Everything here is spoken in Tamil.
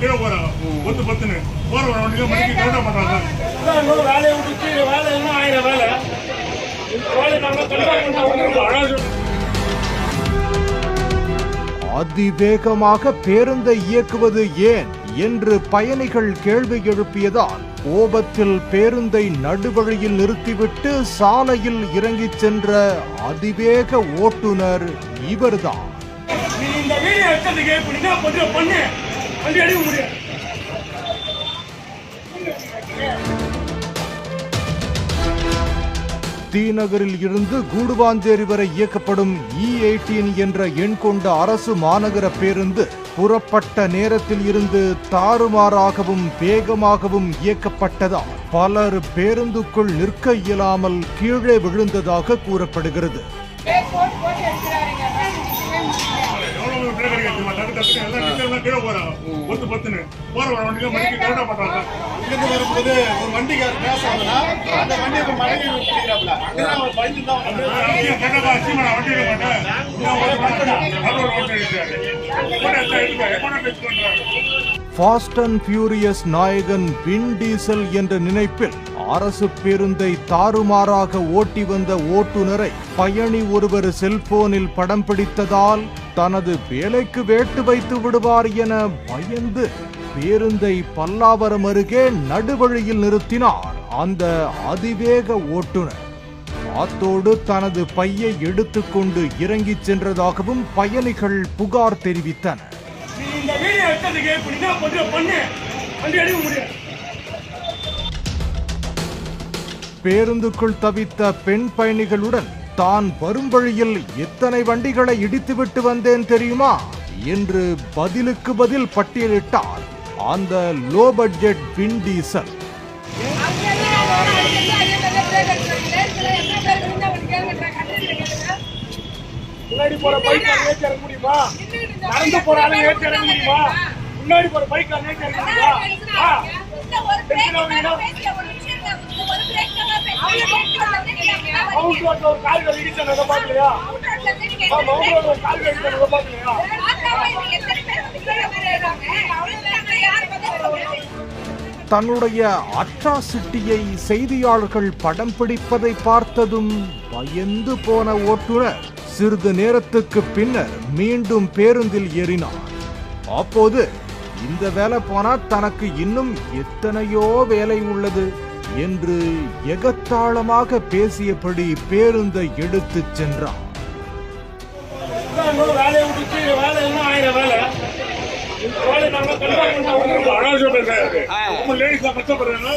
கீழே போறாங்க. 10 போற வண்டியில மணிக்கு கவுண்டா பண்றாங்க. வேலையை விட்டு வேலை என்ன 1000 வேலை. அதிவேகமாக பேருந்தை இயக்குவது ஏன் என்று பயணிகள் கேள்வி எழுப்பியதால் கோபத்தில் பேருந்தை நடுவழியில் நிறுத்திவிட்டு சாலையில் இறங்கிச் சென்ற அதிவேக ஓட்டுநர் இவர்தான். தீநகரில் இருந்து கூடுவாஞ்சேரி வரை இயக்கப்படும் E18 என்ற எண் கொண்ட அரசு மாநகர பேருந்து புறப்பட்ட நேரத்தில் இருந்து தாறுமாறாகவும் வேகமாகவும் இயக்கப்பட்டதால் பலர் பேருந்துக்குள் நிற்க இயலாமல் கீழே விழுந்ததாக கூறப்படுகிறது. கீழே போறாங்க. 10 போற வண்டியில மணிக்கு கவுண்டா பண்றாங்க. இங்கிருந்து வரும்போது ஒரு வண்டிக்காரர் கிராஸ் ஆகுனா அந்த வண்டியை மடங்கி பிடிக்கிறாப்ல. அங்கதான் அவர் பயந்து தான் ஃபாஸ்ட் அண்ட் ஃபியூரியஸ் நாயகன் வின் டீசல் என்ற நினைப்பில் அரசு பேருந்தை தாறுமாறாக ஓட்டி வந்த ஓட்டுநரை பயணி ஒருவர் செல்போனில் படம் பிடித்ததால் தனது வேலைக்கு வேட்டு வைத்து விடுவார் என பயந்து பேருந்தை பல்லாவரம் அருகே நடுவழியில் நிறுத்தினார் அந்த அதிவேக ஓட்டுநர். அத்தோடு தனது பையை எடுத்துக்கொண்டு இறங்கிச் சென்றதாகவும் பயணிகள் புகார் தெரிவித்தனர். பேருந்துக்குள் தவித்த பெண் பயணிகளுடன் தான் வரும் வழியில் எத்தனை வண்டிகளை இடித்துவிட்டு வந்தேன் தெரியுமா என்று பதிலுக்கு பதில் பட்டியலிட்டார் அந்த லோ பட்ஜெட் வின் டீசல். முன்னாடி போற பைக் ஏற்றி இறங்க முடியுமா? நடந்து போற ஆளு ஏற்றி இறங்க முடியுமா? முன்னாடி போற பைக் ஏற்றி இறங்க முடியுமா? ஒரு கால்கள் இடிச்சதை பாக்கலையா? ஒரு கால்கள் இடிச்சதை பாக்கலையா? தன்னுடைய அட்ராசிட்டியை செய்தியாளர்கள் படம் பிடிப்பதை பார்த்ததும் பயந்து போன ஓட்டுநர் சிறிது நேரத்துக்கு பின்னர் மீண்டும் பேருந்தில் ஏறினார். அப்போது இந்த வேலை போனா தனக்கு இன்னும் எத்தனையோ வேலை உள்ளது என்று எகத்தாளமாக பேசியபடி பேருந்தை எடுத்துச் சென்றார். வேலையை விட்டு வேலை என்ன 1000 வேலை. லேடிஸ் கஷ்டப்படுறாங்க.